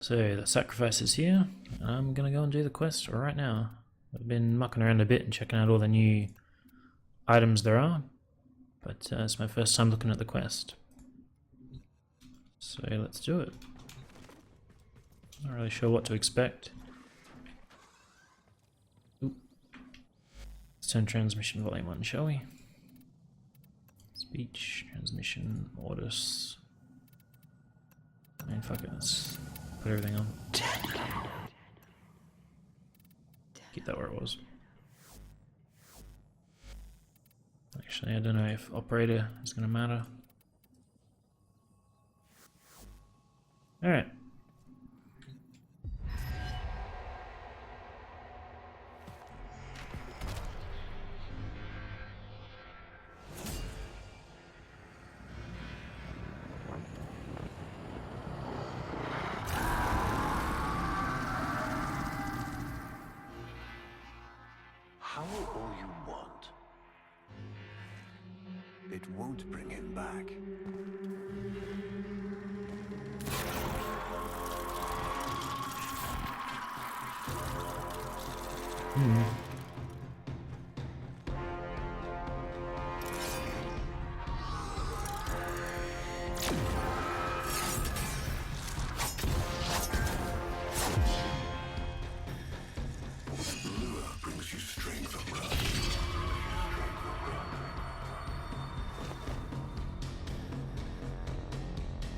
So the sacrifice is here. I'm gonna go and do the quest right now. I've been mucking around a bit and checking out all the new items there are, but it's my first time looking at the quest. So let's do it. Not really sure what to expect. Oop. Let's turn transmission volume on, shall we? Speech, transmission, orders. And fuck it, let's put everything on. Keep that where it was. Actually, I don't know if operator is going to matter. Alright. How all you want. It won't bring him back. Lure brings you strength, Umbra.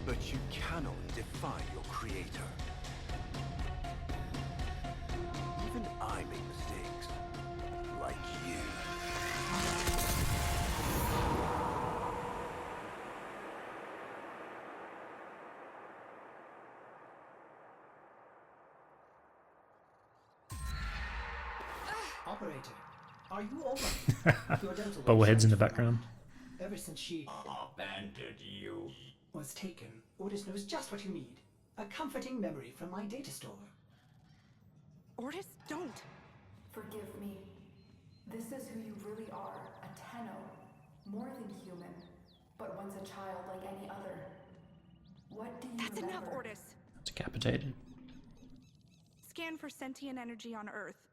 But you cannot defy your creator. Even I make mistakes. Like you. Operator, are you all right? Your dental Bubbleheads in the background. Ever since she Abandoned you. was taken, Ordis knows just what you need. A comforting memory from my data store. Ordis, don't! Forgive me. This is who you really are, a Tenno. More than human, but once a child like any other. What do you That's remember? enough, Ordis! Decapitated. Scan for sentient energy on Earth.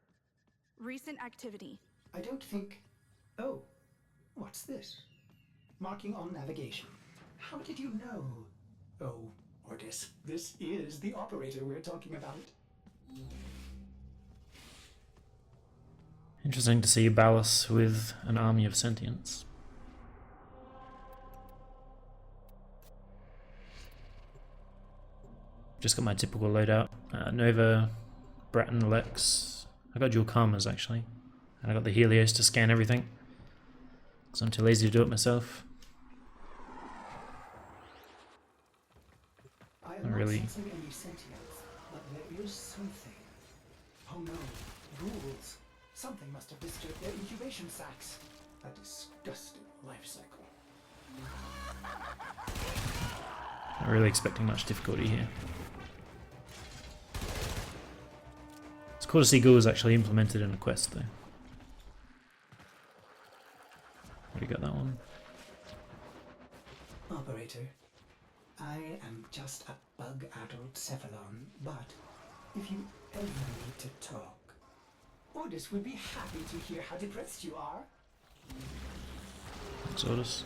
Recent activity. I don't think... Oh, what's this? Marking on navigation. How did you know? Oh, Ordis, this is the operator we're talking about. Interesting to see Ballas with an army of sentients. Just got my typical loadout. Nova, Bratton, Lex. I got dual karmas actually. And I got the Helios to scan everything. Because I'm too lazy to do it myself. I am Not not really. sensing any sentience, but there is something. Oh no, rules. Something must have disturbed their incubation sacs. A disgusting life cycle. Not really expecting much difficulty here. It's cool to see ghouls actually implemented in a quest though. Already got that one. Operator, I am just a bug-addled Cephalon, but if you ever need to talk, Ordis would be happy to hear how depressed you are. Thanks, Ordis.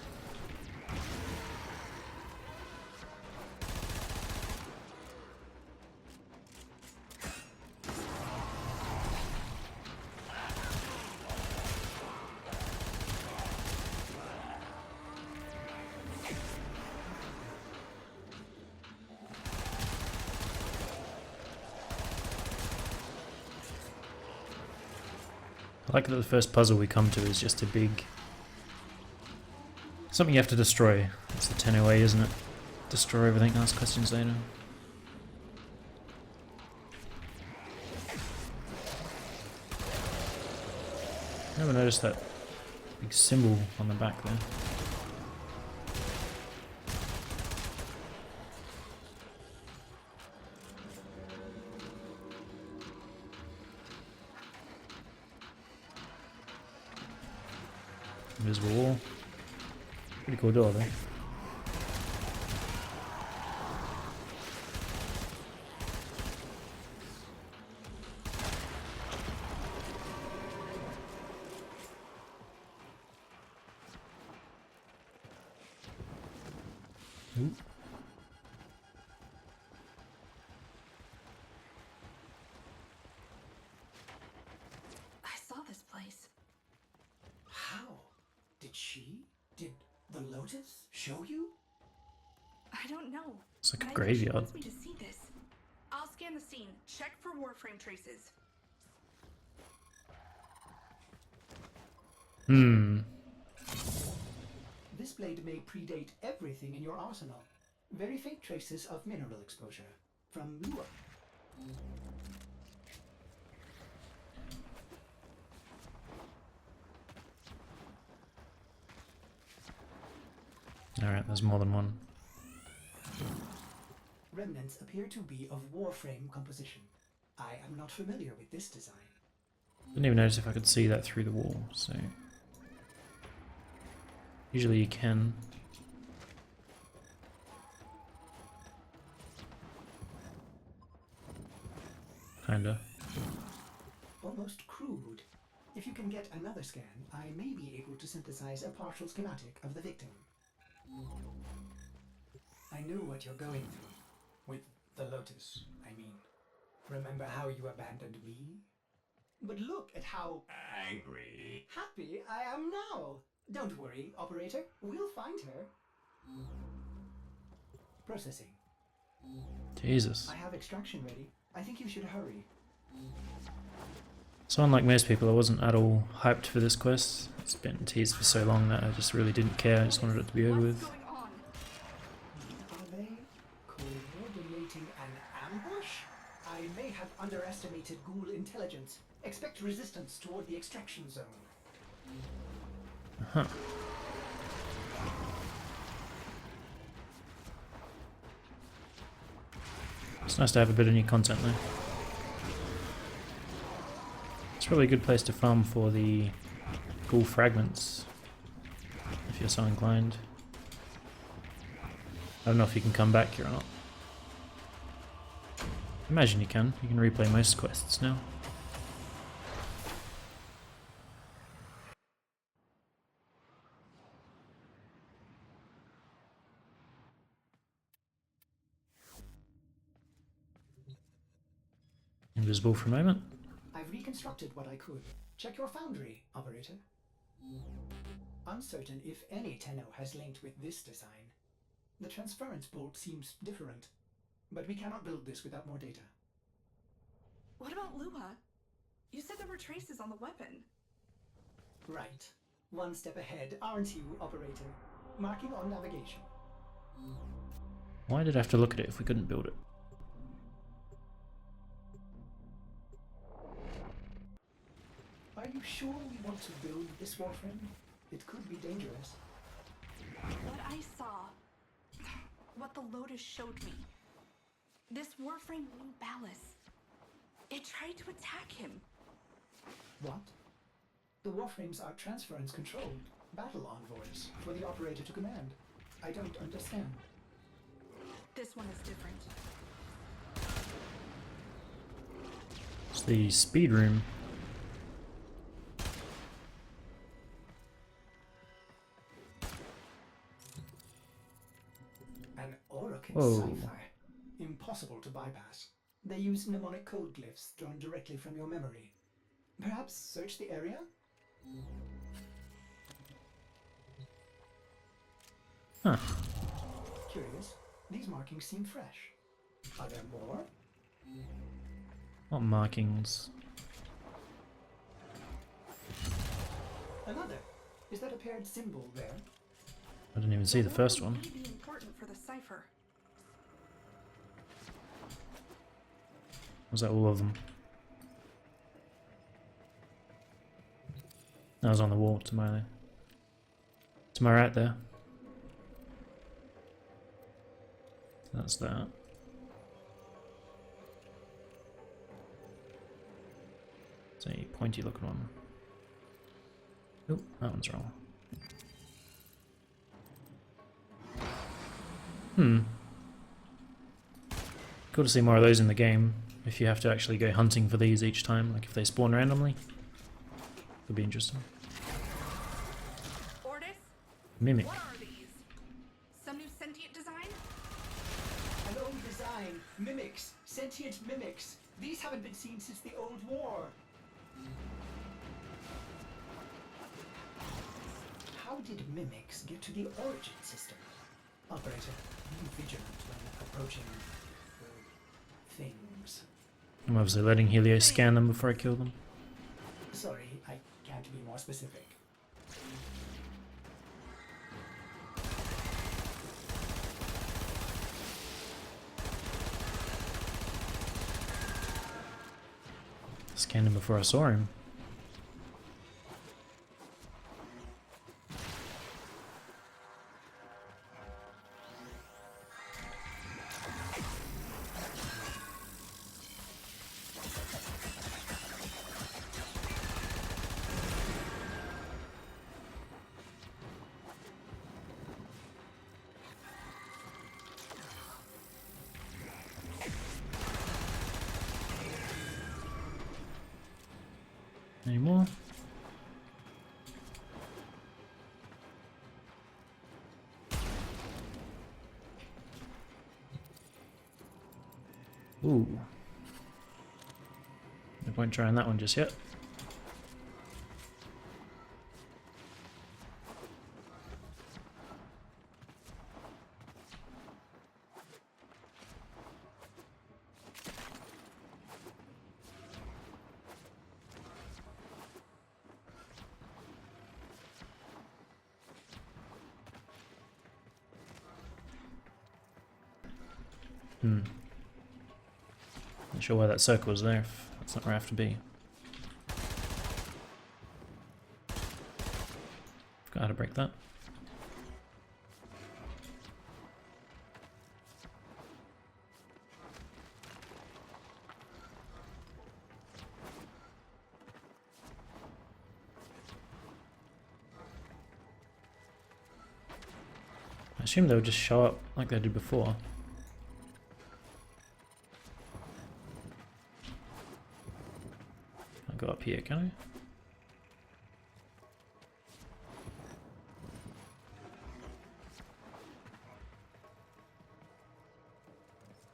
I like that the first puzzle we come to is just a big... something you have to destroy. That's the Tenno way, isn't it? Destroy everything, ask questions later. Never noticed that big symbol on the back there. Invisible wall. Pretty cool door though. Ooh. I saw this place. How? Did the Lotus show you? I don't know. It's like a but I think she graveyard. wants me to see this. I'll scan the scene. Check for warframe traces. This blade may predate everything in your arsenal. Very faint traces of mineral exposure. From Lua. Alright, there's more than one. Remnants appear to be of warframe composition. I am not familiar with this design. Didn't even notice if I could see that through the wall, so... Usually you can. Kinda. Almost crude. If you can get another scan, I may be able to synthesize a partial schematic of the victim. I know what you're going through. With the Lotus, I mean. Remember how you abandoned me? But look at how Angry. happy I am now. Don't worry, operator. We'll find her. Processing. Jesus. I have extraction ready. I think you should hurry. So unlike most people, I wasn't at all hyped for this quest. It's been teased for so long that I just really didn't care. I just wanted it to be over What's with. going on? Are they coordinating an ambush? I may have underestimated ghoul intelligence. Expect resistance toward the extraction zone. Huh. It's nice to have a bit of new content though. It's probably a good place to farm for the ghoul fragments, if you're so inclined. I don't know if you can come back here or not. Imagine you can. You can replay most quests now. Invisible for a moment. I've reconstructed what I could. Check your foundry, operator. Uncertain if any Tenno has linked with this design. The transference bolt seems different, but we cannot build this without more data. What about Lua? You said there were traces on the weapon. Right. One step ahead, aren't you, operator? Marking on navigation. Why did I have to look at it if we couldn't build it? Are you sure we want to build this warframe? It could be dangerous. What I saw, what the Lotus showed me, this warframe knew Ballas. It tried to attack him. What? The warframes are transference controlled, battle envoys for the operator to command. I don't understand. This one is different. It's the speed room. An Orokin Whoa. cipher. Impossible to bypass. They use mnemonic code glyphs drawn directly from your memory. Perhaps search the area? Huh. Curious. These markings seem fresh. Are there more? What markings? Another. Is that a paired symbol there? I didn't even see the first one. May be important for the cipher. Was that all of them? That was on the wall to my right there. That's that. It's a pointy looking one. Nope, that one's wrong. Cool to see more of those in the game. If you have to actually go hunting for these each time, like if they spawn randomly. Could be interesting. Ordis? Mimic. What are these? Some new sentient design? Mimics! Sentient mimics! These haven't been seen since the old war! How did mimics get to the origin system? Operator, be vigilant when approaching things. I'm obviously letting Helio scan them before I kill them. Sorry, I can't be more specific. Scanned him before I saw him. Any more? Ooh. No point trying that one just yet. Not sure why that circle was there, if that's not where I have to be. Forgot how to break that. I assume they would just show up like they did before. I'll go up here, can I?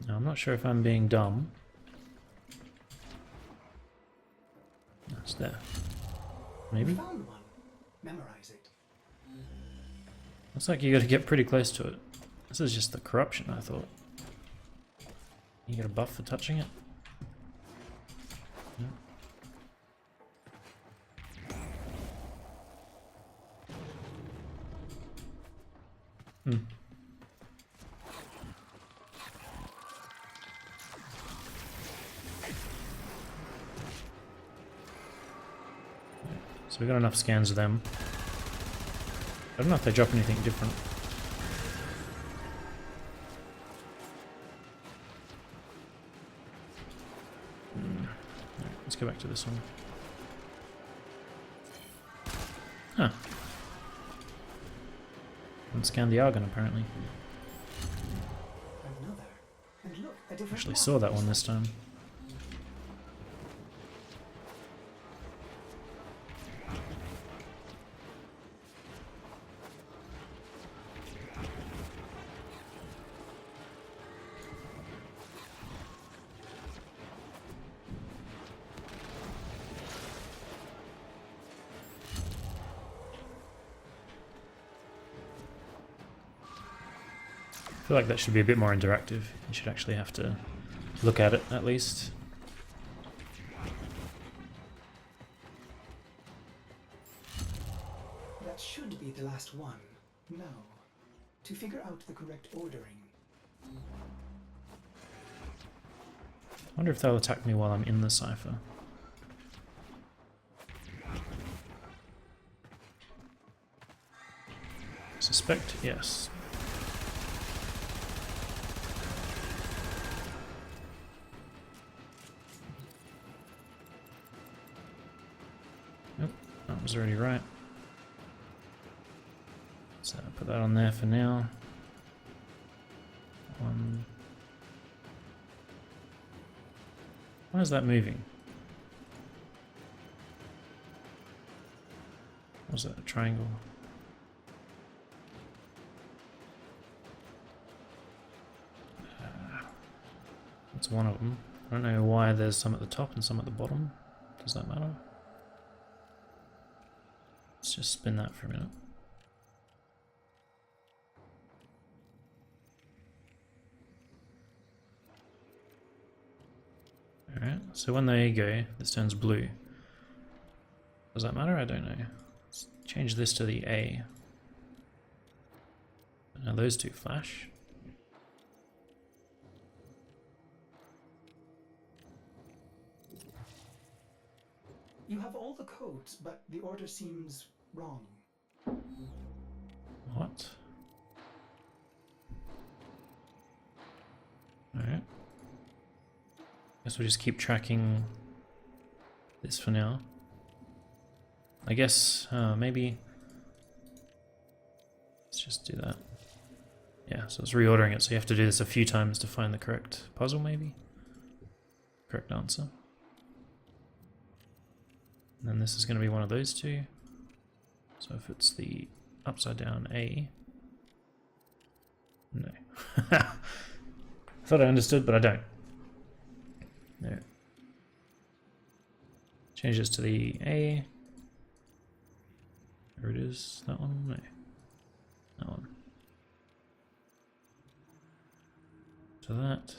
No, I'm not sure if I'm being dumb. That's there. Maybe? Found one. Memorize it. Looks like you gotta get pretty close to it. This is just the corruption, I thought. You get a buff for touching it? No. So we got enough scans of them. I don't know if they drop anything different. Right, let's go back to this one. Huh. And scan the Argon apparently. Another. And look, a different Actually one. saw that one this time. I feel like that should be a bit more interactive. You should actually have to look at it, at least. That should be the last one. Now, to figure out the correct ordering. I wonder if they'll attack me while I'm in the cipher. Suspect, yes. Nope, that was already right. So I'll put that on there for now. Why is that moving? Was that a triangle? That's one of them. I don't know why there's some at the top and some at the bottom. Does that matter? Let's just spin that for a minute. Alright, so when they go, this turns blue. Does that matter? I don't know. Let's change this to the A. Now those two flash. You have all the codes, but the order seems wrong. What? Alright. Guess we'll just keep tracking this for now. I guess maybe let's just do that. Yeah, so it's reordering it, so you have to do this a few times to find the correct puzzle, maybe? Correct answer. And then this is going to be one of those two. So if it's the upside down A... No. Thought I understood, but I don't. No. Change this to the A. There it is. That one? No. That one. So that.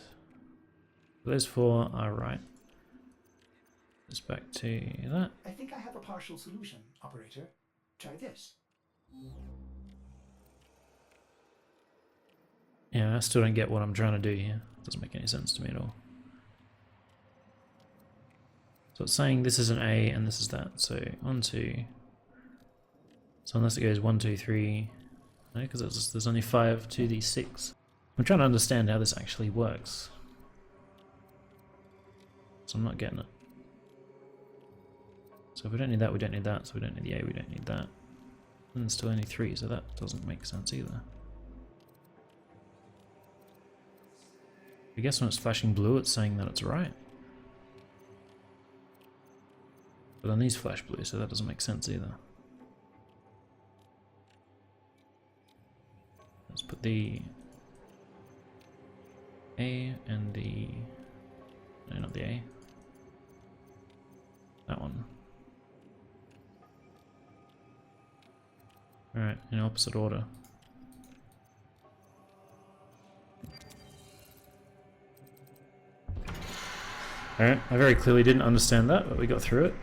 Those four are right. It's back to that. I think I have a partial solution, operator. Try this. Yeah, I still don't get what I'm trying to do here. Doesn't make any sense to me at all. So it's saying this is an A and this is that. So 1, 2. So unless it goes 1, 2, 3, no, because there's only 5 to the 6. I'm trying to understand how this actually works. So I'm not getting it. So if we don't need that, we don't need that. So we don't need the A, we don't need that. And there's still only 3, so that doesn't make sense either. I guess when it's flashing blue, it's saying that it's right. But then these flash blue, so that doesn't make sense either. Let's put the A and the... No, not the A. That one. Alright, in opposite order. Alright, I very clearly didn't understand that, but we got through it.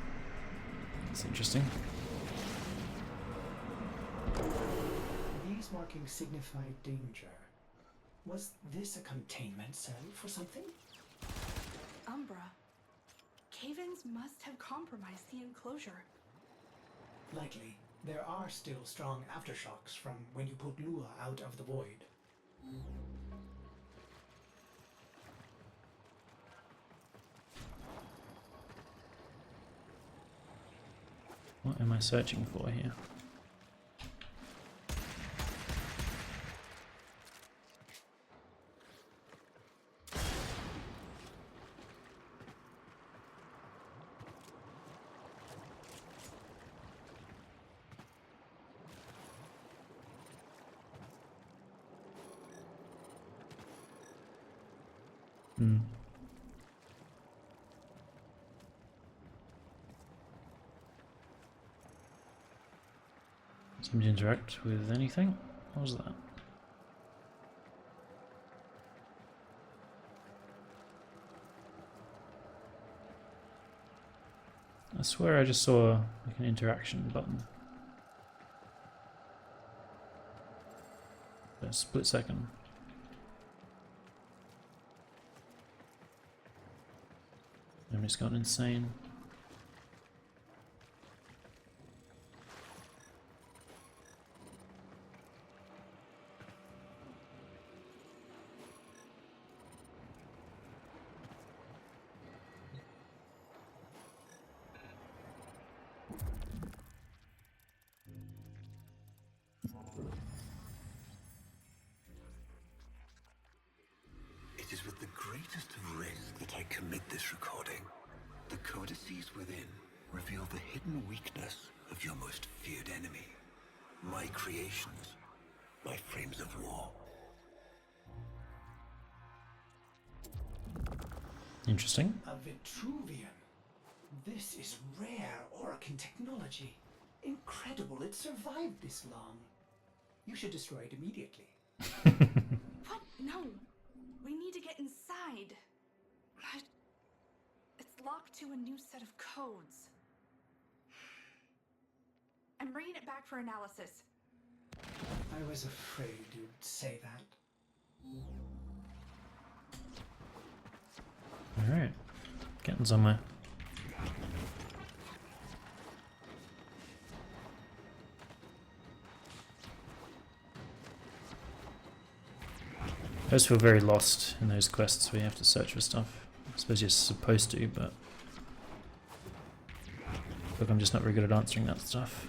That's interesting. These markings signify danger. Was this a containment cell for something? Umbra. Cave-ins must have compromised the enclosure. Likely. There are still strong aftershocks from when you put Lua out of the void. What am I searching for here? Seem to interact with anything? What was that? I swear I just saw like an interaction button. For a split second. I'm just gone insane. It is with the greatest of risk that I commit this recording. The codices within reveal the hidden weakness of your most feared enemy. My creations, my frames of war. Interesting. A Vitruvian. This is rare Orokin technology. Incredible it survived this long. You should destroy it immediately. What? No. We need to get inside. It's locked to a new set of codes. I'm bringing it back for analysis. I was afraid you'd say that. Alright. Getting somewhere. I just feel very lost in those quests where you have to search for stuff. I suppose you're supposed to, but look, I'm just not very good at answering that stuff.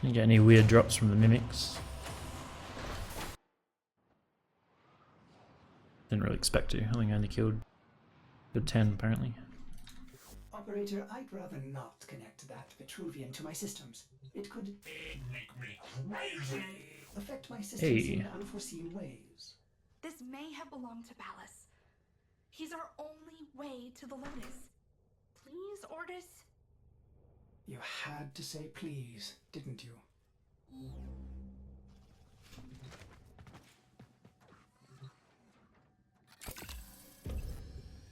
You get any weird drops from the mimics? Didn't really expect to. I think I only killed 10 apparently. Operator, I'd rather not connect that Vitruvian to my systems. It could affect my systems in unforeseen ways. This may have belonged to Ballas. He's our only way to the Lotus. Please, Ordis? You had to say please, didn't you?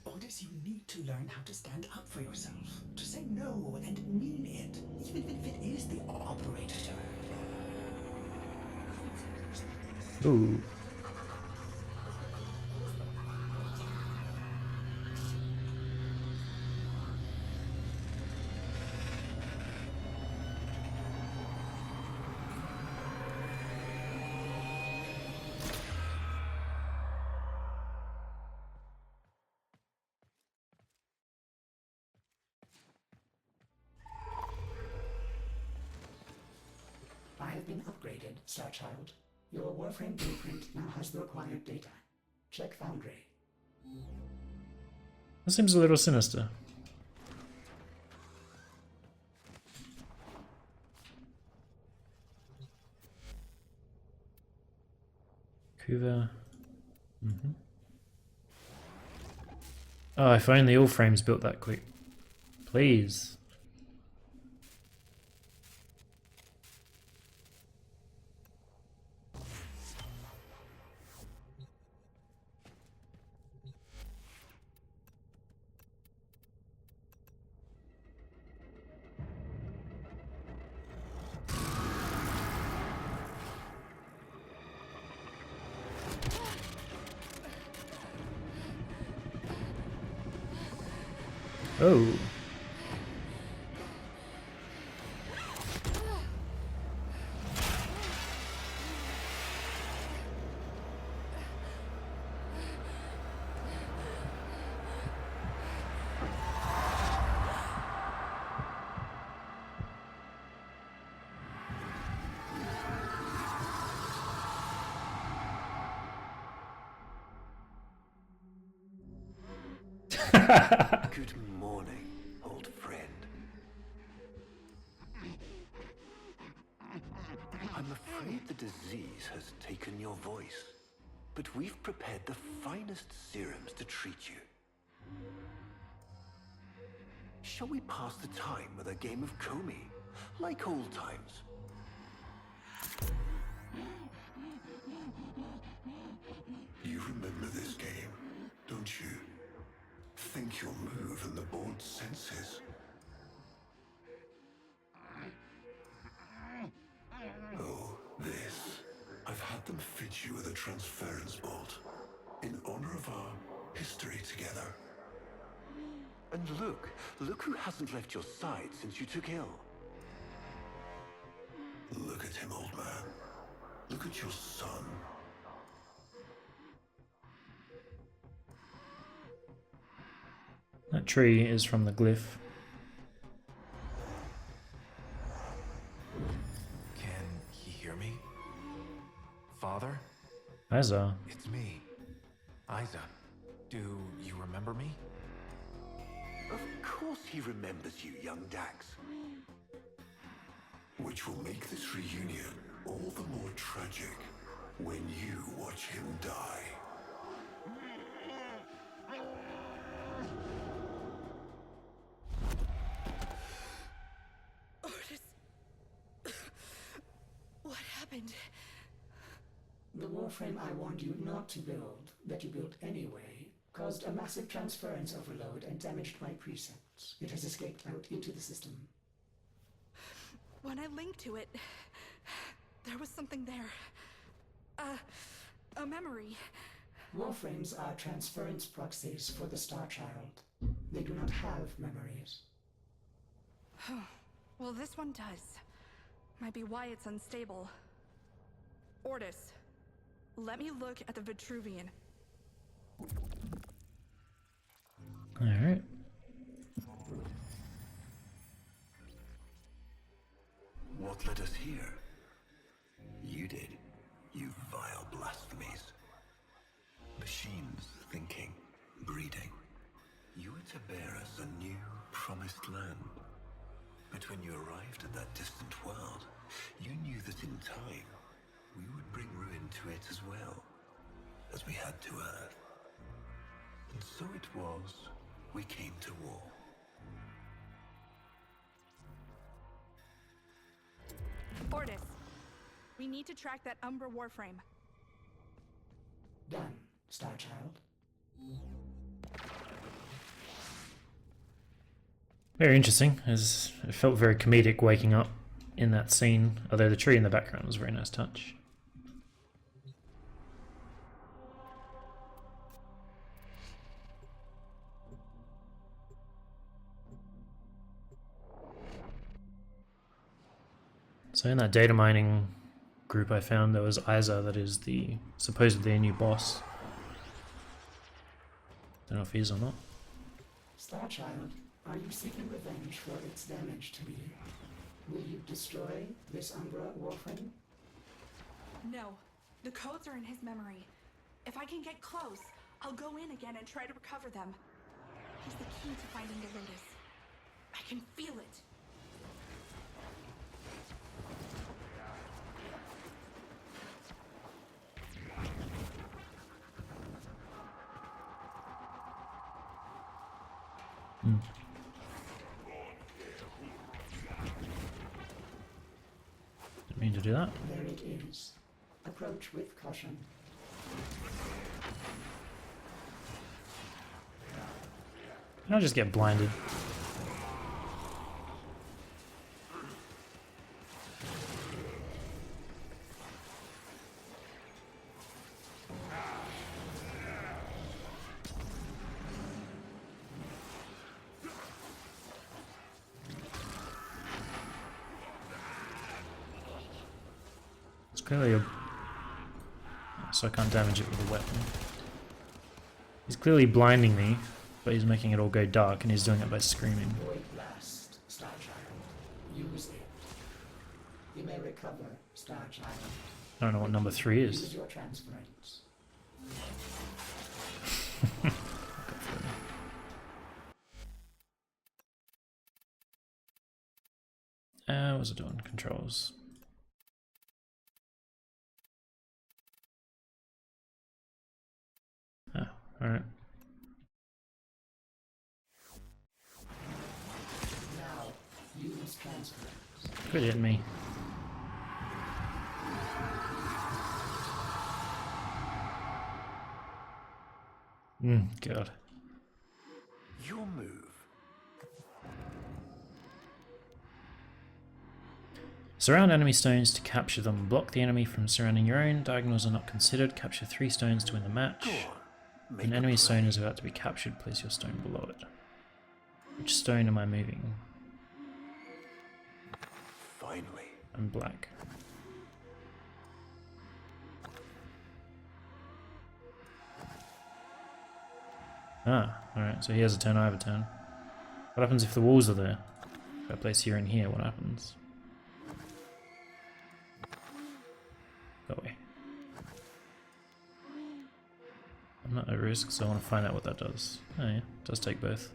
Ordis, you need to learn how to stand up for yourself. To say no and mean it, even if it is the operator. Ooh. I have been upgraded, Starchild. Your Warframe blueprint now has the required data. Check Foundry. That seems a little sinister. Kuva. Oh, if only all frames built that quick. Please. Oh. Good morning, old friend. I'm afraid the disease has taken your voice, but we've prepared the finest serums to treat you. Shall we pass the time with a game of Comey, like old times? You remember this game, don't you? Think you'll move in the board's senses. Oh, this. I've had them fit you with a transference bolt in honor of our history together. And look who hasn't left your side since you took ill. Look at him, old man. Look at your son. That tree is from the glyph. Can he hear me? Father? Isa. It's me. Isa. Do you remember me? Of course he remembers you, young Dax. Which will make this reunion all the more tragic. when you watch him die. Otis. What happened? The warframe I warned you not to build, that you built anyway, caused a massive transference overload and damaged my precepts. It has escaped out into the system. When I linked to it, there was something there. A memory. Warframes are transference proxies for the Star Child. They do not have memories. Well, this one does. Might be why it's unstable. Ortis, let me look at the Vitruvian. Alright. What led us here? You did, you vile blasphemies. Machines thinking, breeding. You were to bear us a new, promised land. But when you arrived at that distant world, you knew that in time, we would bring ruin to it as well, as we had to Earth. And so it was, we came to war. Ortis, we need to track that Umbra warframe. Done, Star Child. Very interesting, as it felt very comedic waking up in that scene, although the tree in the background was a very nice touch. So in that data mining group I found there was Isa, that is the supposedly a new boss. Don't know if he is or not. Star Child, are you seeking revenge for its damage to me? Will you destroy this Umbra warframe? No, the codes are in his memory. If I can get close, I'll go in again and try to recover them. He's the key to finding the Lotus. I can feel it. Didn't mean to do that. There it is. Approach with caution. Can I just get blinded? It's clearly a... So I can't damage it with a weapon. He's clearly blinding me, but he's making it all go dark, and he's doing it by screaming. Void Blast, Star Child. Use it. You may recover, Star Child. I don't know what number 3 Use is. your transference. What was it doing? Controls. Oh, alright. Now, use transference. Quit hitting me. God. Your move. Surround enemy stones to capture them. Block the enemy from surrounding your own. Diagonals are not considered. Capture 3 stones to win the match. Go on. Make An a enemy play. stone is about to be captured. Place your stone below it. Which stone am I moving? Finally. I'm black. Ah, alright, so he has a turn, I have a turn. What happens if the walls are there? If I place here and here, what happens? Go away. I'm not at risk, so I want to find out what that does. Oh yeah, it does take both.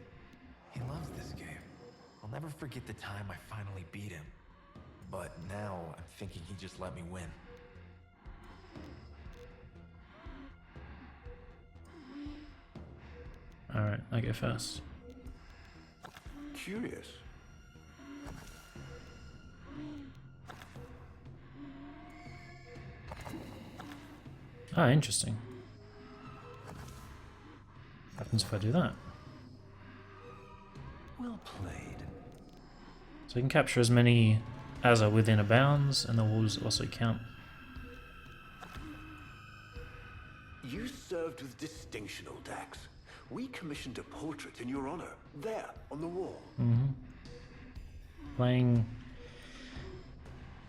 He loves this game. I'll never forget the time I finally beat him. But now I'm thinking he just let me win. I go first. Curious. Ah, interesting. What happens if I do that? Well played. So you can capture as many as are within a bounds, and the walls also count. You served with distinction, old Dax. We commissioned a portrait in your honor, there, on the wall. Playing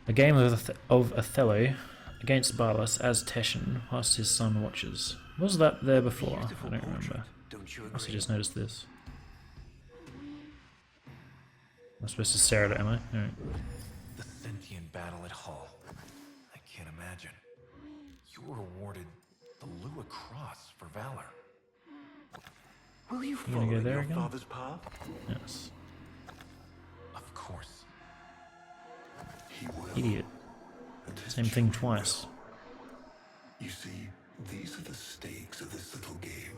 a game of Othello against Ballas as Teshin, whilst his son watches. Was that there before? I don't remember. Don't you I also agree? just noticed this. I'm supposed to stare at it, am I? Alright. The Sentient battle at Hull. I can't imagine. You were awarded the Lua Cross for valor. Will you gonna follow go in there your again? father's path? Yes. Of course. He will. Idiot. And his Same thing children twice. will. You see, these are the stakes of this little game.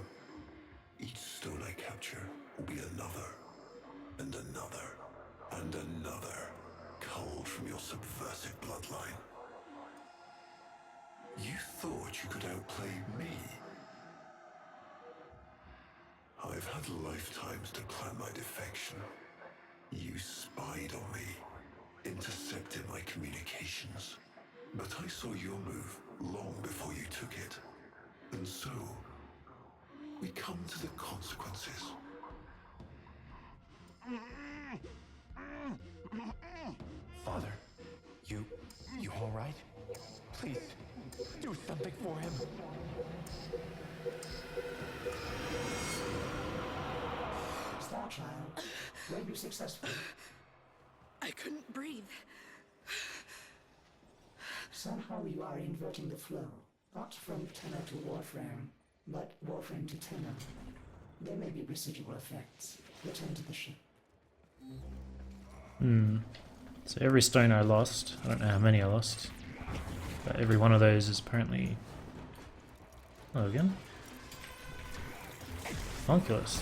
Each stone I capture will be another, and another, and another, culled from your subversive bloodline. You thought you could outplay me? I've had lifetimes to plan my defection. You spied on me, intercepted my communications. But I saw your move long before you took it. And so, we come to the consequences. Father, you all right? Please, do something for him. Star Child, were you successful? I couldn't breathe. Somehow you are inverting the flow. Not from tenor to warframe, but warframe to tenor. There may be residual effects. Return to the ship. So every stone I lost, I don't know how many I lost, but every one of those is apparently... Hello again. Honkulist.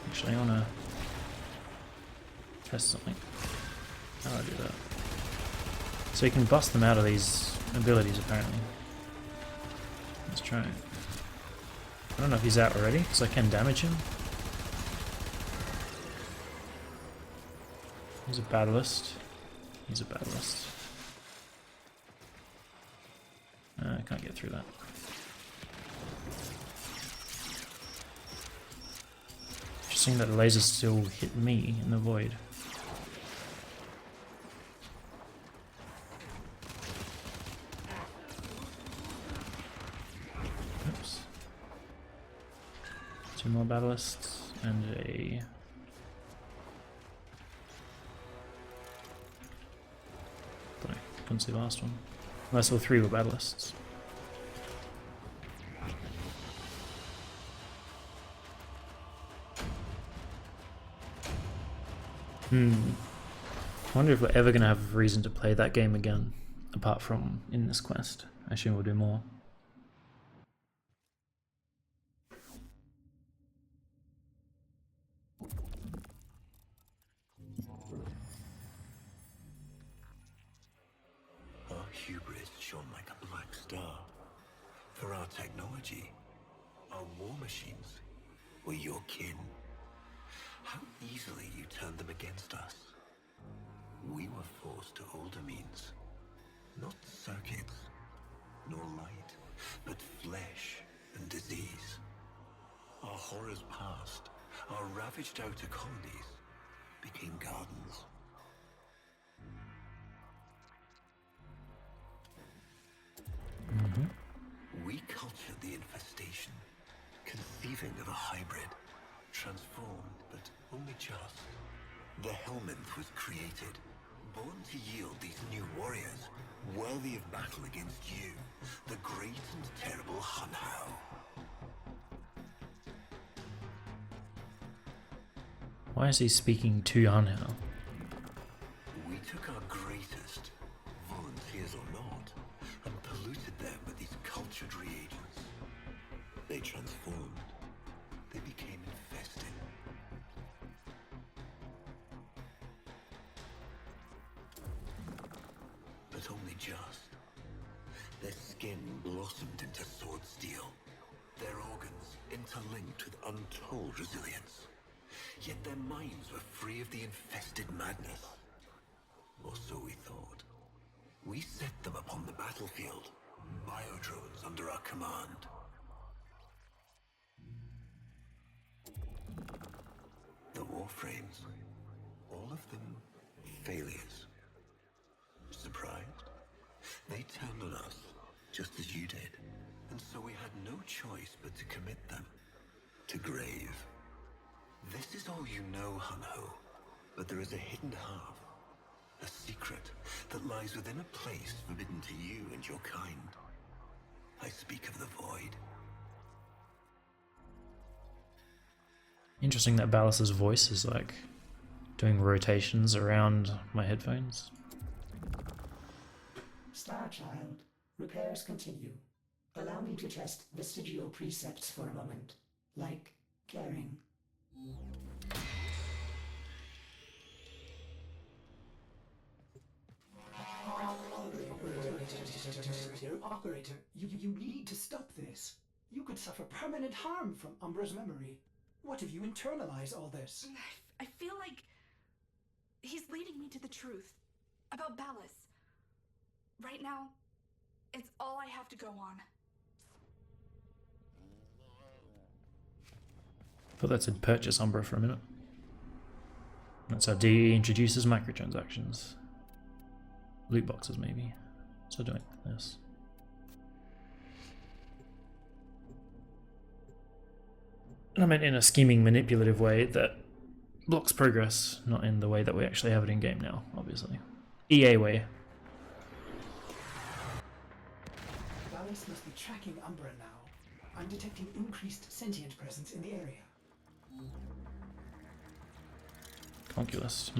Actually, I want to test something. How do I do that? So you can bust them out of these abilities, apparently. Let's try it. I don't know if he's out already, because I can damage him. He's a battlist. He's a battlist. I can't get through that. Interesting that the lasers still hit me in the void. Oops. Two more battlists and a... Couldn't see the last one. Unless all three were battlists. I wonder if we're ever going to have a reason to play that game again, apart from in this quest. I assume we'll do more. Our hubris shone like a black star. For our technology, our war machines were your kin. How easily you turned them against us. We were forced to older means. Not circuits, nor light, but flesh and disease. Our horrors passed. Our ravaged outer colonies became gardens. We cultured the infestation, conceiving of a hybrid, transformed, but only just. The Helminth was created, born to yield these new warriors, worthy of battle against you, the great and terrible Hunhao. Why is he speaking to Hunhao? We took our greatest, volunteers or not, and polluted them with these cultured reagents. They transformed. They became skin blossomed into sword steel, their organs interlinked with untold resilience. Yet their minds were free of the infested madness. Or so we thought. We set them upon the battlefield, biodrones under our command. The warframes, all of them failures. Surprised? They turned on us, just as you did. And so we had no choice but to commit them to grave. This is all you know, Hun-Ho, but there is a hidden half, a secret that lies within a place forbidden to you and your kind. I speak of the void. Interesting that Ballas's voice is like doing rotations around my headphones. Starchild, repairs continue. Allow me to test vestigial precepts for a moment, like caring. Operator, you need to stop this. You could suffer permanent harm from Umbra's memory. What if you internalize all this? I feel like he's leading me to the truth about Ballas. Right now, it's all I have to go on. I thought that said purchase Umbra for a minute. That's how DE introduces microtransactions. Loot boxes, maybe. So doing this. And I meant in a scheming, manipulative way that blocks progress, not in the way that we actually have it in game now, obviously. EA way. Ballas must be tracking Umbra now. I'm detecting increased sentient presence in the area. Conculus.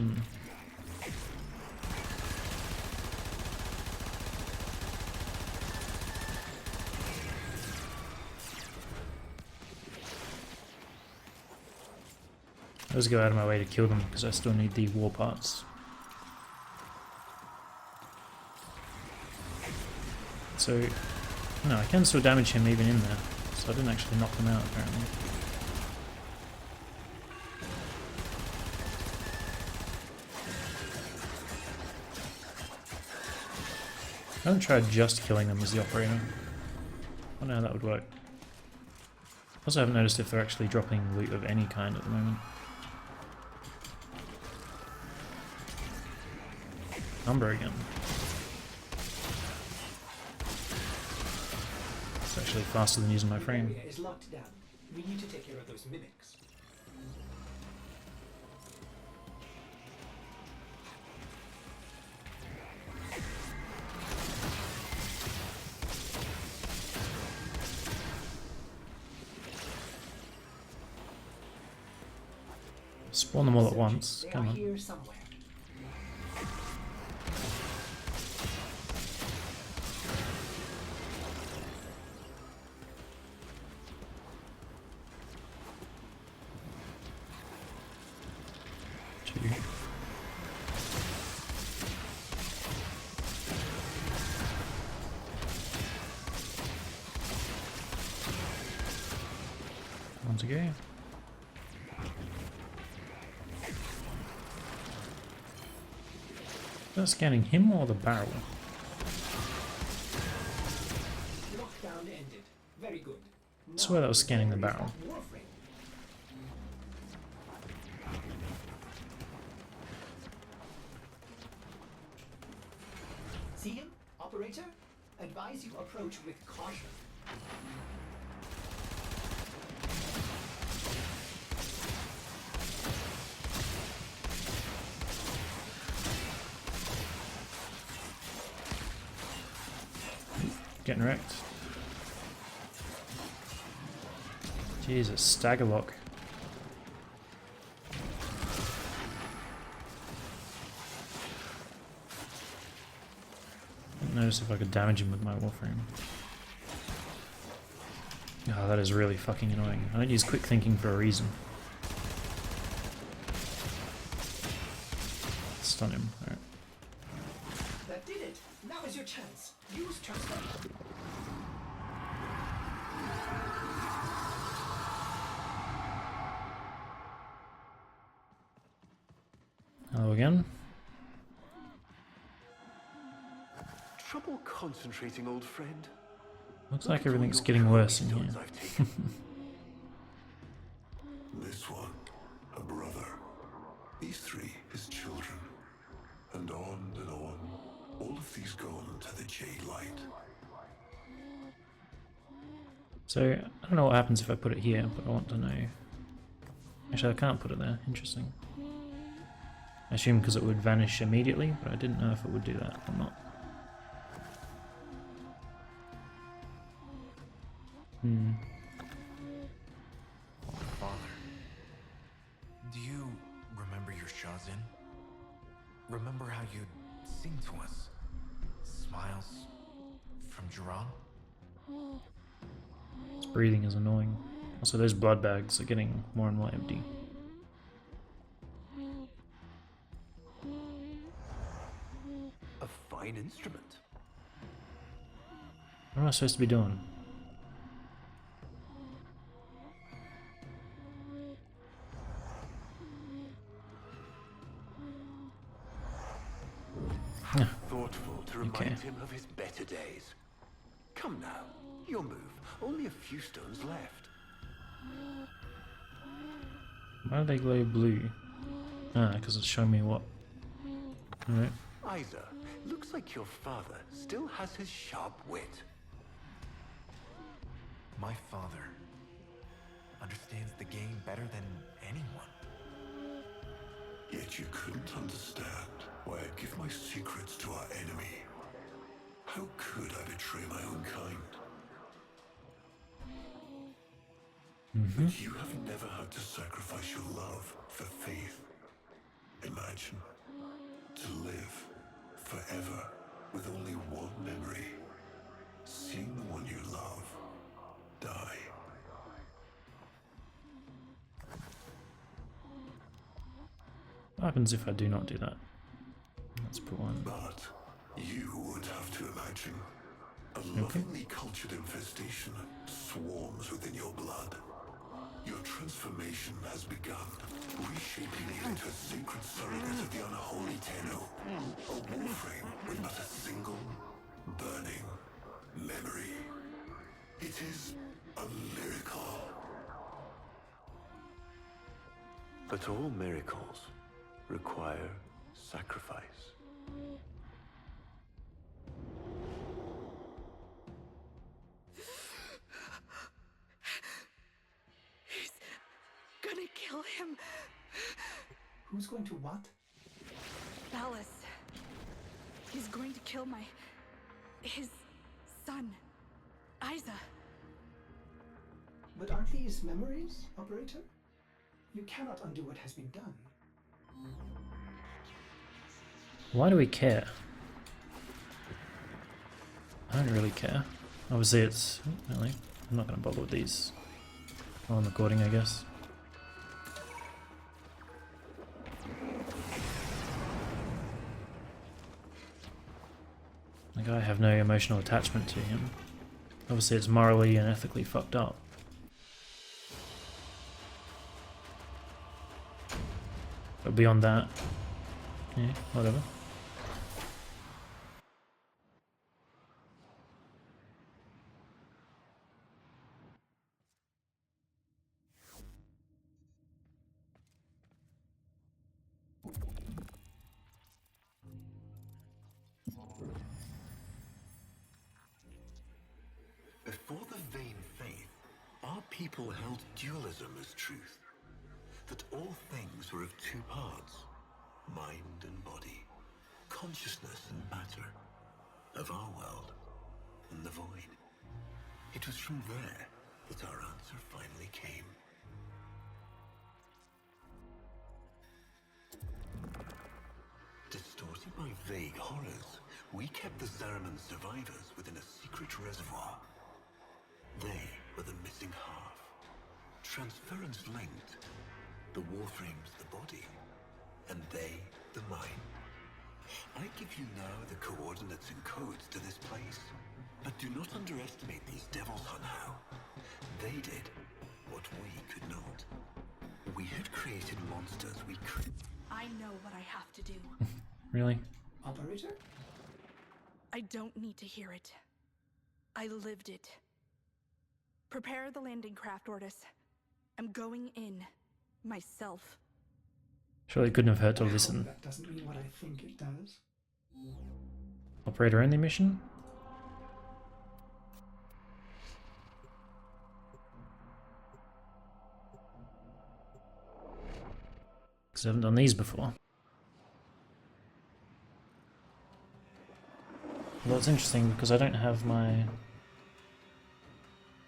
I just go out of my way to kill them because I still need the war parts. So, no, I can still damage him even in there. So I didn't actually knock them out apparently. I haven't tried just killing them as the operator. I don't know how that would work. Also, I haven't noticed if they're actually dropping loot of any kind at the moment. Umbra again. It's actually faster than using my frame. The area is locked down. We need to take care of those mimics. Spawn them all at once. They Come are on. here somewhere. Two. One to go. Is that scanning him or the barrel? Lockdown ended. Very good. I swear that was scanning the barrel. Warframe. See him, operator? Advise you approach with caution. Getting wrecked. Jesus, stagger lock. Didn't notice if I could damage him with my warframe. Oh, that is really fucking annoying. I don't use quick thinking for a reason. Stun him. Alright. That did it. Now is your chance. Use transfer. again. Trouble concentrating, old friend? Looks Look like at all everything's your getting worse in stones here. I've taken. This one, a brother. These three, his children. And on and on. All of these gone to the Jade Light. So, I don't know what happens if I put it here, but I want to know. Actually, I can't put it there. Interesting. I assume because it would vanish immediately, but I didn't know if it would do that or not. Father, do you remember your Shazin? Remember how you'd sing to us? Smiles from Jiran? Its breathing is annoying. Also, those blood bags are getting more and more empty. A fine instrument. What am I supposed to be doing? Thoughtful to remind Okay. him of his better days. Come now, your move. Only a few stones left. Why do they glow blue? Ah, because it's showing me what. Alright. Isa, looks like your father still has his sharp wit. My father understands the game better than anyone. Yet you couldn't understand why I give my secrets to our enemy. How could I betray my own kind? But you have never had to sacrifice your love for faith. Imagine to live forever with only one memory. Seeing the one you love die. What happens if I do not do that? Let's put one. But you would have to imagine a lovingly cultured infestation swarms within your blood. Your transformation has begun, reshaping you into a sacred surrogate of the unholy Tenno. A warframe with but a single, burning memory. It is a miracle. But all miracles require sacrifice. He's gonna kill him. Who's going to what? Ballas. He's going to kill his son, Isa. But aren't these memories, Operator? You cannot undo what has been done. Why do we care? I don't really care. Obviously it's... Really? I'm not going to bother with these. While I'm recording, I guess. Like, I have no emotional attachment to him. Obviously it's morally and ethically fucked up. But beyond that, yeah, whatever. Before the vain faith, our people held dualism as truth. That all things were of two parts, mind and body, consciousness and matter, of our world and the void. It was from there that our answer finally came. Distorted by vague horrors, we kept the Zariman survivors within a secret reservoir. They were the missing half. Transference linked. The warframe's the body, and they the mind. I give you now the coordinates and codes to this place, but do not underestimate these devils on how. They did what we could not. We had created monsters we could. I know what I have to do. Really? Operator? I don't need to hear it. I lived it. Prepare the landing craft, Ordis. I'm going in. Myself. Surely it couldn't have hurt to I hope listen. that doesn't mean what I think it does. Operator only mission? Because I haven't done these before. Well, it's interesting because I don't have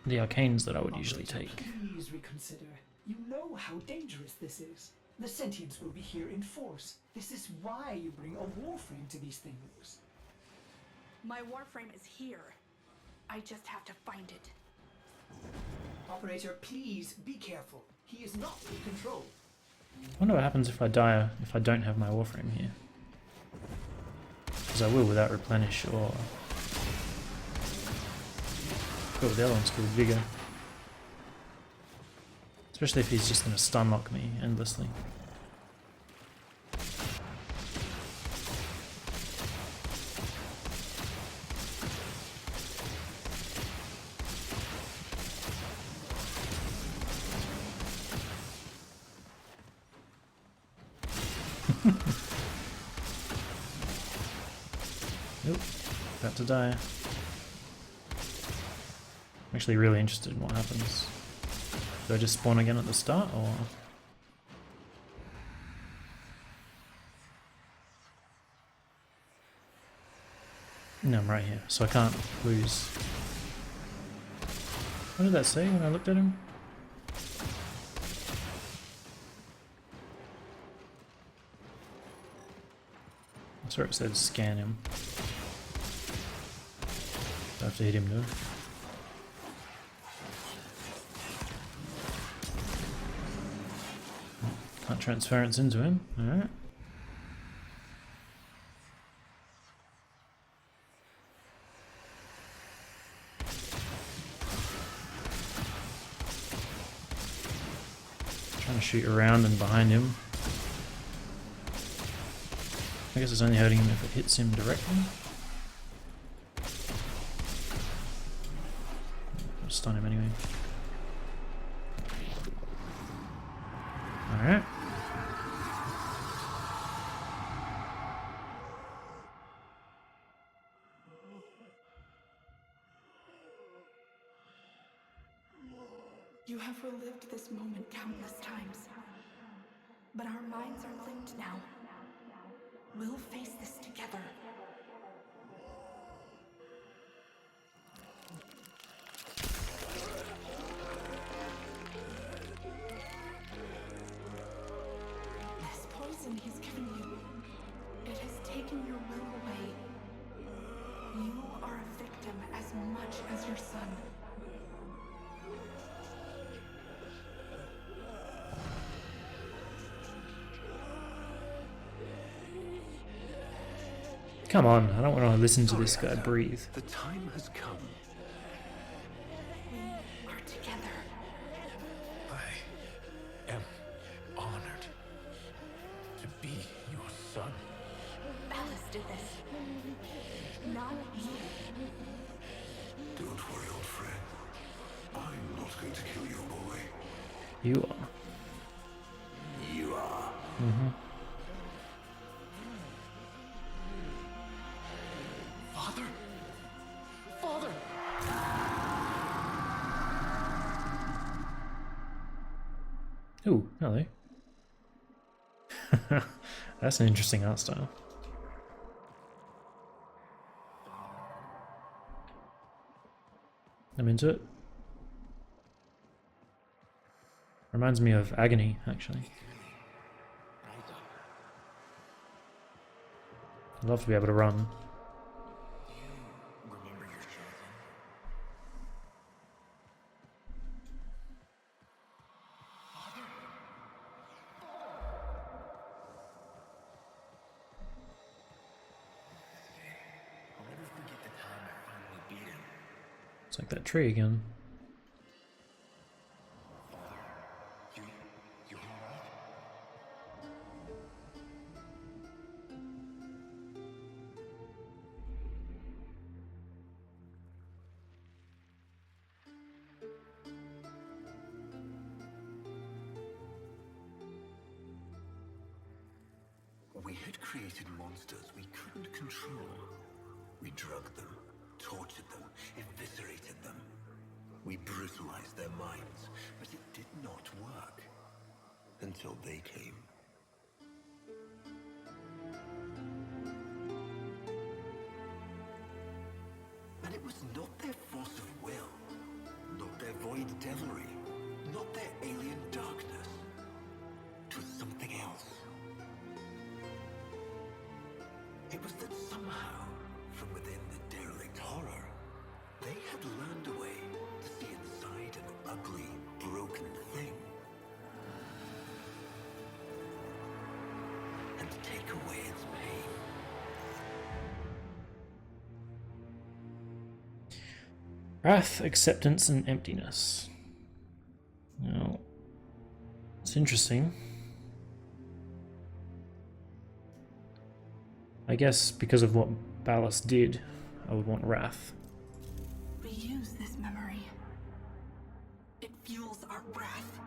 the arcanes that I would usually Operator, take. Please reconsider. You know how dangerous this is. The Sentients will be here in force. This is why you bring a warframe to these things. My warframe is here. I just have to find it. Operator, please be careful. He is not in control. I wonder what happens if I die if I don't have my warframe here. Because I will without replenish or... Cool, the other one's called Vigor. Especially if he's just going to stun lock me endlessly. Nope, about to die. I'm actually really interested in what happens. Do I just spawn again at the start, or...? No, I'm right here, so I can't lose. What did that say when I looked at him? I swear it said scan him. Do I have to hit him though? Can't transference into him, alright. Trying to shoot around and behind him. I guess it's only hurting him if it hits him directly. I'll stun him anyway. Alright. You have relived this moment countless times. But our minds are linked now. We'll face this together. This poison he's given you, it has taken your will away. You are a victim as much as your son. Come on, I don't want to listen to this guy breathe. The time has come. We are together. I am honored to be your son. Ballas did this. Not you. Don't worry, old friend. I'm not going to kill your boy. You are. You are. Father? Father! Ooh, hello. That's an interesting art style. I'm into it. Reminds me of Agony, actually. I'd love to be able to run. Remember your chosen? I'll never forget the time I finally beat him. It's like that tree again. You alright? created monsters we couldn't control. We drugged them, tortured them, eviscerated them. We brutalized their minds, but it did not work. Until they came. And it was not their force of will, not their void devilry, not their alien darkness. It was something else. It was that somehow, from within the derelict horror, they had learned a way to see inside an ugly, broken thing. And take away its pain. Wrath, acceptance, and emptiness. Now, it's interesting. I guess because of what Ballas did, I would want wrath. We use this memory. It fuels our wrath.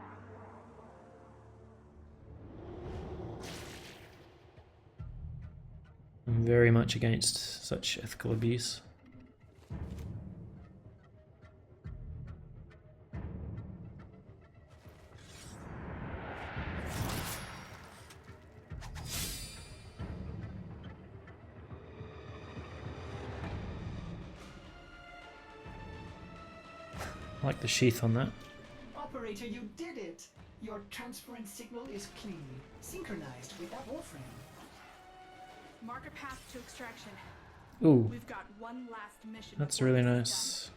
I'm very much against such ethical abuse. I like the sheath on that. Operator, you did it! Your transference signal is clean, synchronized with that warframe. Mark a path to extraction. Ooh, We've got one last mission. that's before really this is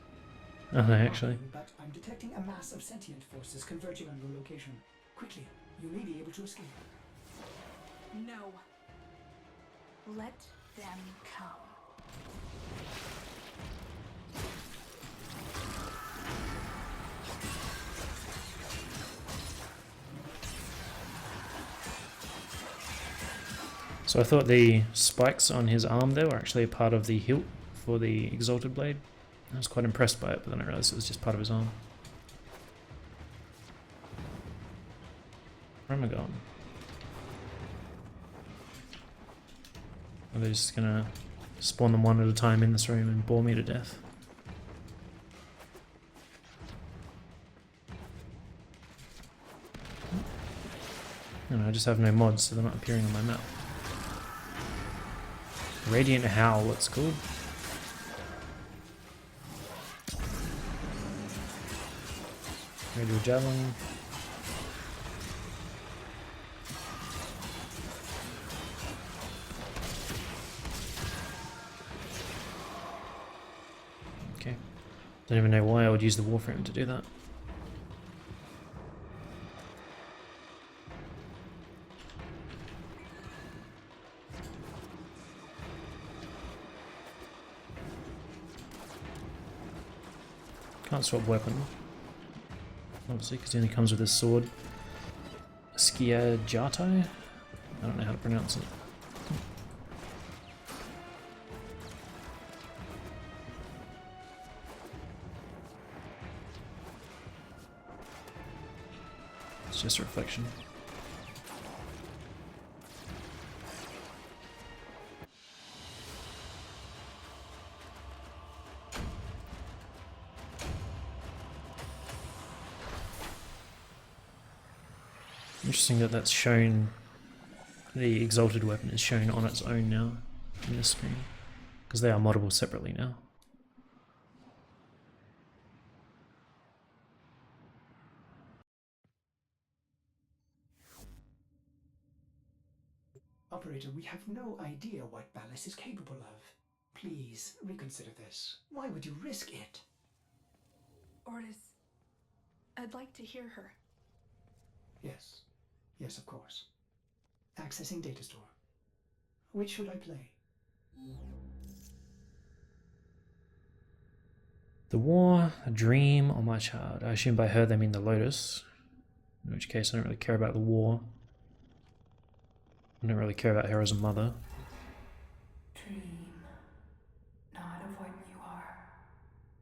nice. Oh, actually. But I'm detecting a mass of sentient forces converging on your location. Quickly, you may be able to escape. done. No. Let them come. So I thought the spikes on his arm there were actually a part of the hilt for the exalted blade. I was quite impressed by it, but then I realized it was just part of his arm. Where am I going? Are they just gonna spawn them one at a time in this room and bore me to death? No, I just have no mods, so they're not appearing on my map. Radiant Howl, it's called. Radio Javelin. Okay. Don't even know why I would use the Warframe to do that. Can't swap weapon. Obviously, because he only comes with his sword. Skia Jatai? I don't know how to pronounce it. It's just a reflection. Interesting that that's shown, the exalted weapon is shown on its own now in this screen, because they are moddable separately now. Operator, we have no idea what Ballas is capable of. Please, reconsider this. Why would you risk it? Ortis, I'd like to hear her. Yes. Yes, of course. Accessing data store. Which should I play? The War, a Dream, or My Child. I assume by her they mean the Lotus, in which case I don't really care about the War. I don't really care about her as a mother. Dream, not of what you are,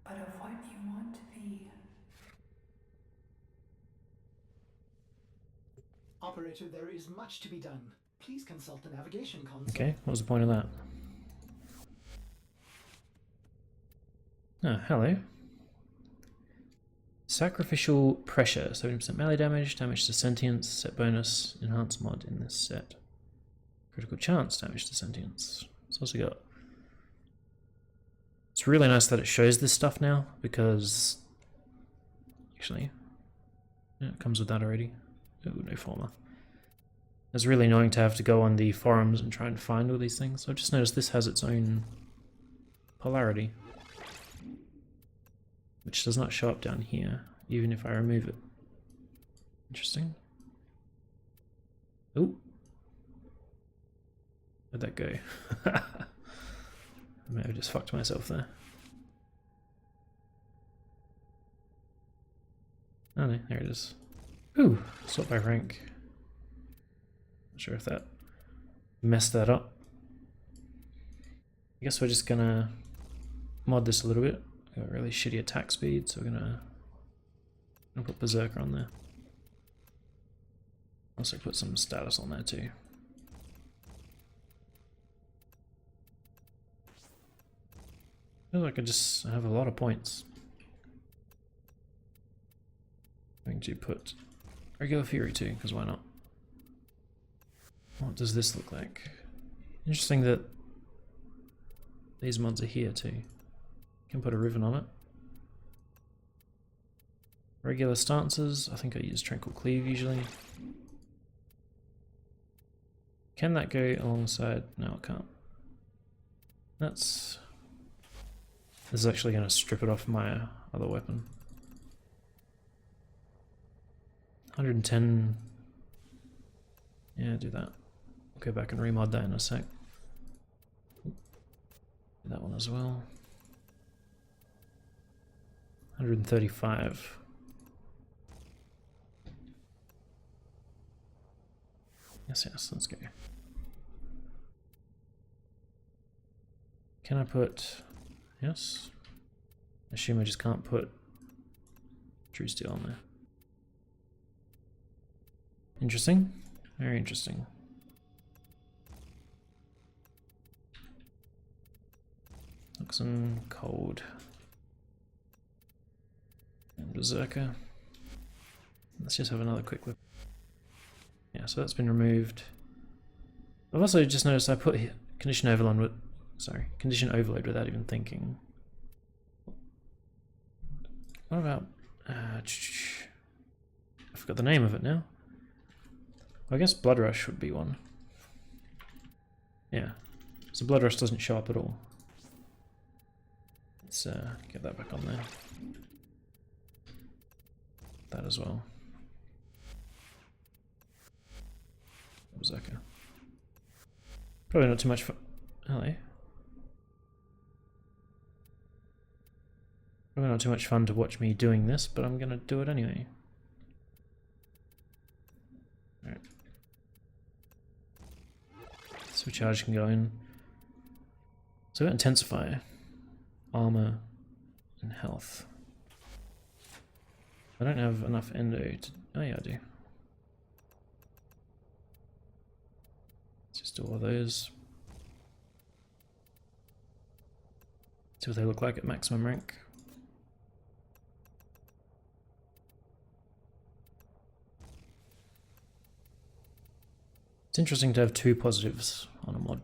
but of what you want to be. Operator, there is much to be done. please consult the navigation console. Okay, what was the point of that? Oh, hello. Sacrificial pressure, 70% melee damage, damage to sentience, set bonus, enhanced mod in this set. Critical chance, damage to sentience. It's also got... It's really nice that it shows this stuff now, because... Actually... Yeah, it comes with that already. Ooh, no former. It's really annoying to have to go on the forums and try and find all these things. I've just noticed this has its own polarity, which does not show up down here, even if I remove it. Interesting. Ooh. Where'd that go? I may have just fucked myself there. Oh no, there it is. Ooh, sort by rank. Not sure if that messed that up. I guess we're just gonna mod this a little bit. Got really shitty attack speed, so we're gonna put Berserker on there. Also put some status on there too. I feel like I just have a lot of points. I'm going to put regular Fury too, because why not? What does this look like? Interesting that these mods are here too. Can put a ribbon on it. Regular stances, I think I use Tranquil Cleave usually. Can that go alongside? No, it can't. This is actually going to strip it off my other weapon. 110. Yeah, do that. I'll go back and remod that in a sec. Do that one as well. 135. Yes, let's go. Can I put... Yes? I assume I just can't put True Steel on there. Interesting. Very interesting. Oxen, Cold. And Berserker. Let's just have another quick look. Yeah, so that's been removed. I've also just noticed I put Condition Overload without even thinking. What about... I forgot the name of it now. Well, I guess Blood Rush would be one. Yeah, so Blood Rush doesn't show up at all. Let's get that back on there. That as well. Berserker. Probably not too much fun. Hello. Probably not too much fun to watch me doing this, but I'm gonna do it anyway. Alright. Supercharge can go in. So we've got Intensify, Armor, and Health. I don't have enough endo to... Oh yeah, I do. Let's just do all those. See what they look like at maximum rank. It's interesting to have two positives on a mod.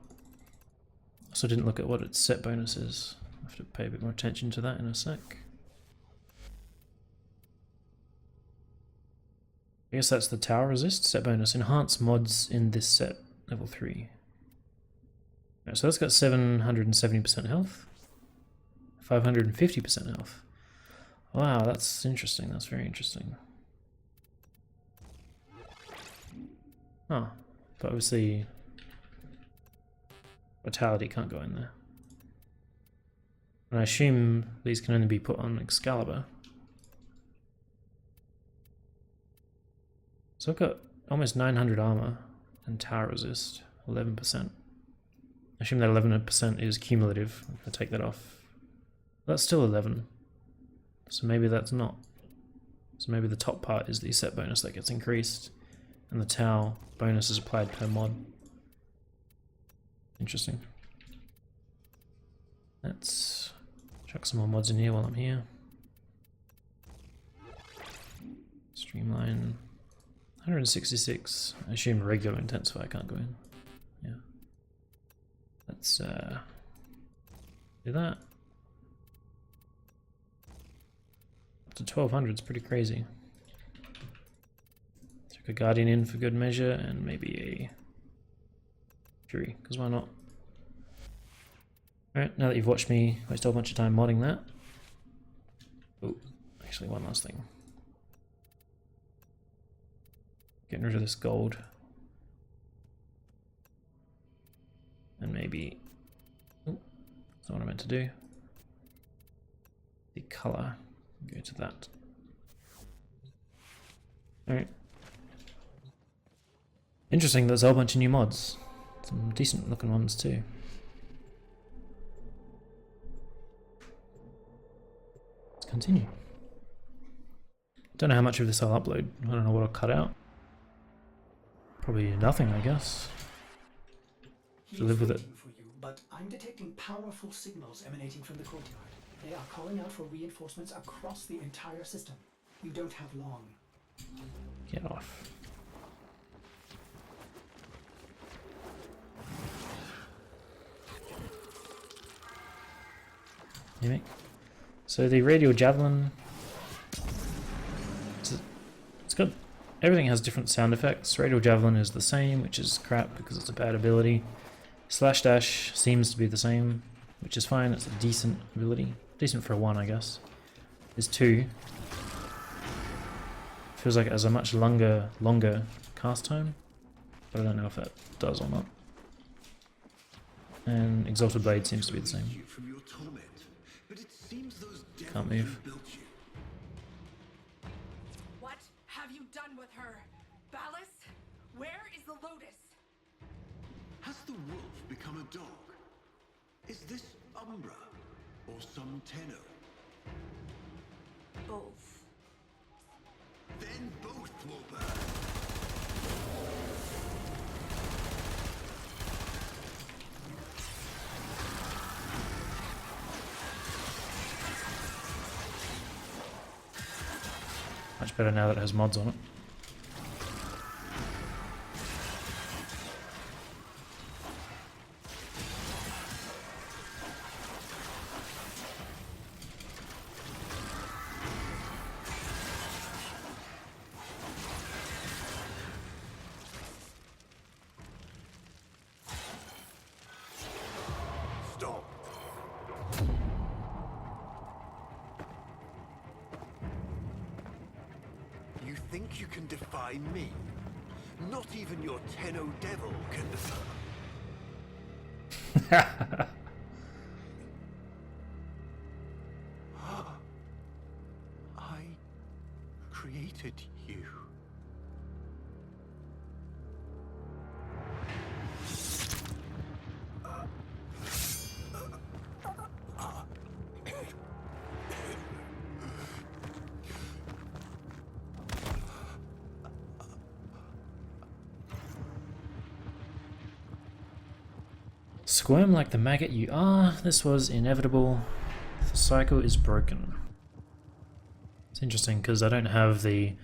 Also didn't look at what its set bonus is. I have to pay a bit more attention to that in a sec. I guess that's the tower resist set bonus. Enhance mods in this set, level 3. Right, so that's got 770% health, 550% health. Wow, that's interesting. That's very interesting. Oh, but obviously Vitality can't go in there. And I assume these can only be put on Excalibur. So I've got almost 900 armor and tower resist, 11%. I assume that 11% is cumulative. If I take that off, that's still 11. So maybe that's not. So maybe the top part is the set bonus that gets increased, and the tower bonus is applied per mod. Interesting. Let's chuck some more mods in here while I'm here. Streamline. 166. I assume regular intensify can't go in. Yeah. Let's do that. Up to 1200 is pretty crazy. Chuck a guardian in for good measure and maybe a fury, because why not? Alright, now that you've watched me waste a whole bunch of time modding that. Oh, actually one last thing. Getting rid of this gold. And maybe... Oh, that's not what I meant to do. The colour. Go to that. Alright. Interesting, there's a whole bunch of new mods. Some decent looking ones too. Let's continue. Don't know how much of this I'll upload. I don't know what I'll cut out. Probably nothing, I guess. To live with it. For you, but I'm detecting powerful signals emanating from the courtyard. They are calling out for reinforcements across the entire system. You don't have long. Get off. Mimic. So the radial javelin. It's got everything has different sound effects. Radial javelin is the same, which is crap because it's a bad ability. Slash dash seems to be the same, which is fine. It's a decent ability, decent for a 1, I guess. There's 2. Feels like it has a much longer cast time, but I don't know if that does or not. And Exalted Blade seems to be the same. From your torment, but it seems those Can't devils move. who built you. What have you done with her? Ballas? Where is the Lotus? Has the wolf become a dog? Is this Umbra or some Tenno? Both. Then both will burn. Much better now that it has mods on it. Stop. You think you can defy me? Not even your Tenno devil can defy. I created you. Squirm like the maggot you are. This was inevitable. The cycle is broken. It's interesting because I don't have the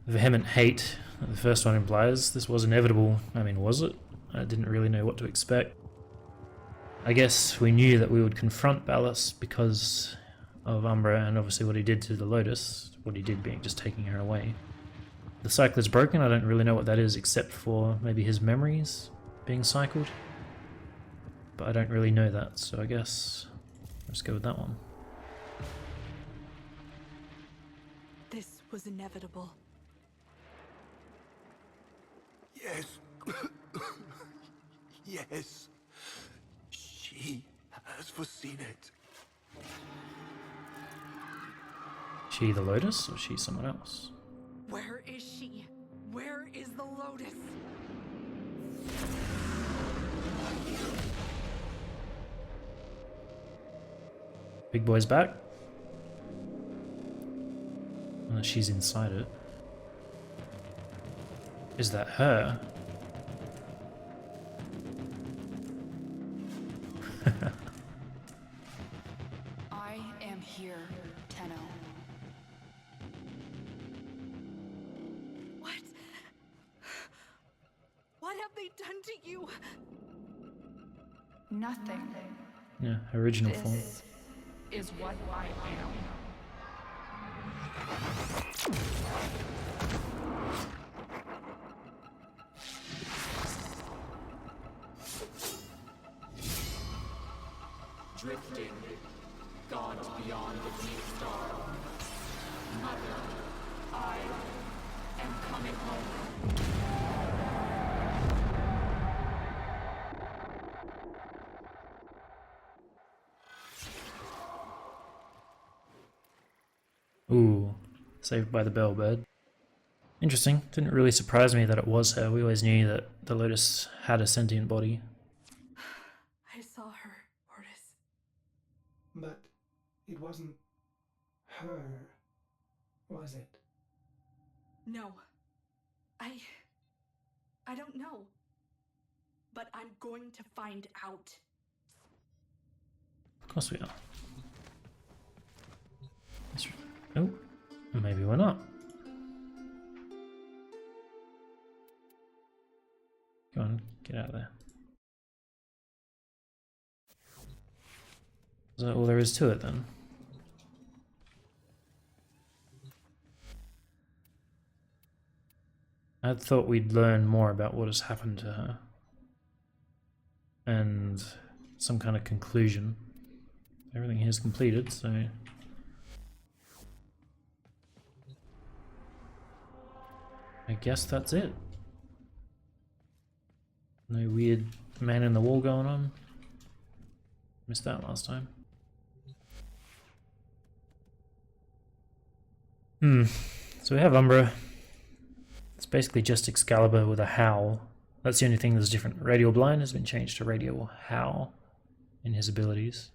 vehement hate that the first one implies. This was inevitable. I mean, was it? I didn't really know what to expect. I guess we knew that we would confront Ballas because of Umbra and obviously what he did to the Lotus. What he did being just taking her away. The cycle is broken. I don't really know what that is except for maybe his memories being cycled. But I don't really know that, so I guess let's go with that one. This was inevitable. Yes. Yes. She has foreseen it. She the Lotus or she someone else? Where is she? Where is the Lotus? Big boy's back. Unless she's inside it. Is that her? I am here, Tenno. What? What have they done to you? Nothing. Yeah, original form. This is what I am. Drifting, gone beyond the deep star. Mother, I am coming home. Ooh, Saved by the Bellbird. Interesting. Didn't really surprise me that it was her. We always knew that the Lotus had a sentient body. I saw her, Ordis. But it wasn't her, was it? No. I don't know. But I'm going to find out. Of course we are. Oh, maybe we're not. Go on, get out of there. Is that all there is to it then? I thought we'd learn more about what has happened to her. And some kind of conclusion. Everything here is completed, so... I guess that's it. No weird man in the wall going on. Missed that last time. So we have Umbra. It's basically just Excalibur with a howl. That's the only thing that's different. Radial Blind has been changed to Radial Howl in his abilities.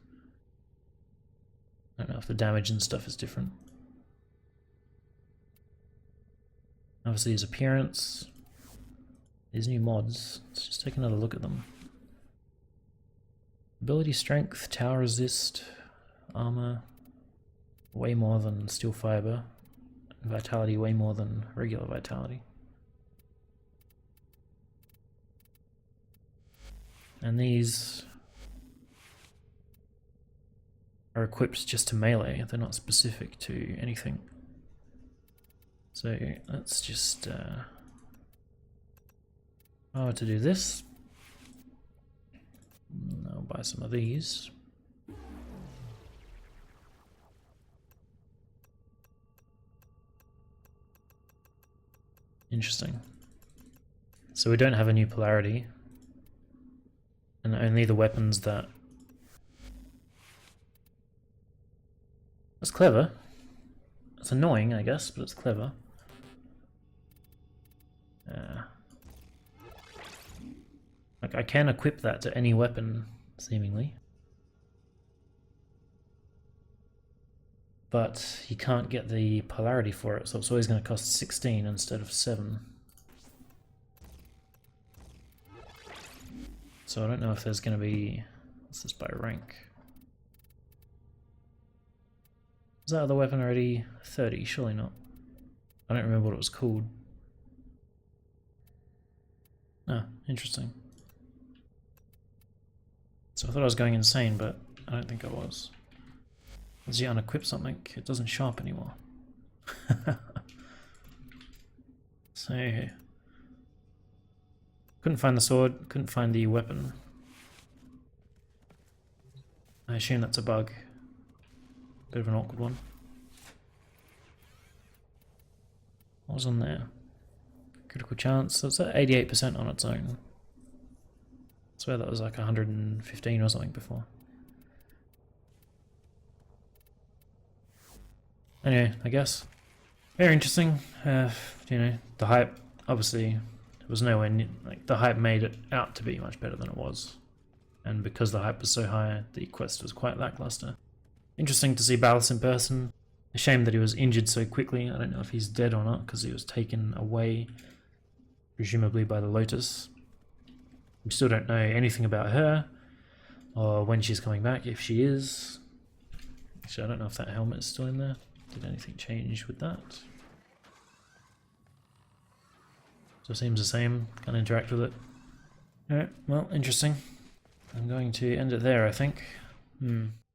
I don't know if the damage and stuff is different. Obviously his appearance. These new mods. Let's just take another look at them. Ability strength, tower resist, armor, way more than steel fiber. Vitality way more than regular vitality. And these are equipped just to melee, they're not specific to anything. So let's just to do this. I'll buy some of these. Interesting. So we don't have a new polarity, and only the weapons that... That's clever. It's annoying, I guess, but it's clever. Like, I can equip that to any weapon, seemingly. But you can't get the polarity for it, so it's always going to cost 16 instead of 7. So I don't know if there's going to be... What's this by rank? Is that other weapon already 30? Surely not. I don't remember what it was called. Oh, interesting. So I thought I was going insane, but I don't think I was. As you unequip something, it doesn't show up anymore. So... Couldn't find the sword, couldn't find the weapon. I assume that's a bug. Bit of an awkward one. What was on there? Critical chance, that's at 88% on its own. I swear that was like 115 or something before. Anyway, I guess. Very interesting. You know, the hype, obviously, it was nowhere near, like, the hype made it out to be much better than it was. And because the hype was so high, the quest was quite lackluster. Interesting to see Ballas in person. A shame that he was injured so quickly. I don't know if he's dead or not, because he was taken away, presumably by the Lotus. We still don't know anything about her. Or when she's coming back, if she is. Actually, I don't know if that helmet is still in there. Did anything change with that? So it seems the same, can't interact with it. Alright, well, interesting. I'm going to end it there, I think.